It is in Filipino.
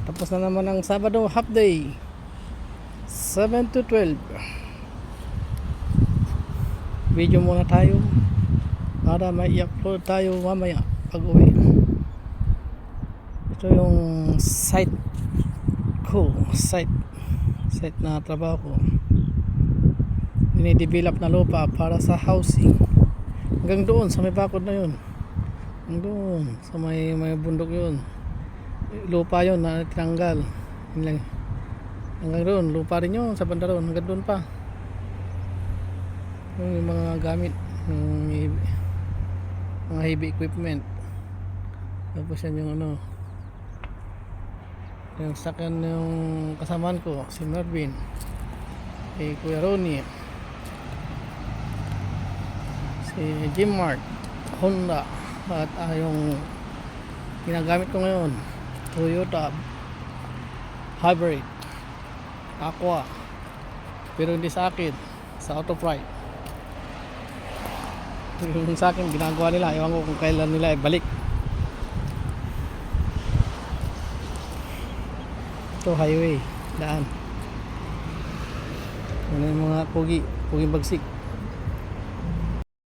Tapos na naman ang Sabado half day, 7 to 12. Video muna tayo para may i-upload tayo mamaya pag uwi. Ito yung site ko, site na trabaho ko. Dinidevelop na lupa para sa housing. Hanggang doon sa may bakod na yun, hanggang doon sa may bundok yun, lupa yun na tinanggal. Hanggang doon lupa rin yun, sa banda doon, hanggang doon pa yung mga gamit, yung mga heavy equipment. Tapos yan yung ano, yung sakyan yung kasamaan ko, si Marvin, si Kuya Ronnie, si Jim Mart, Honda, at yung ginagamit ko ngayon, Toyota Hybrid Aqua, pero hindi sa akin, sa Auto Pride. Yung sa akin ginagawa nila, ewan ko kung kailan nila ibalik. Ito highway, daan. Ano yung mga puging bagsik.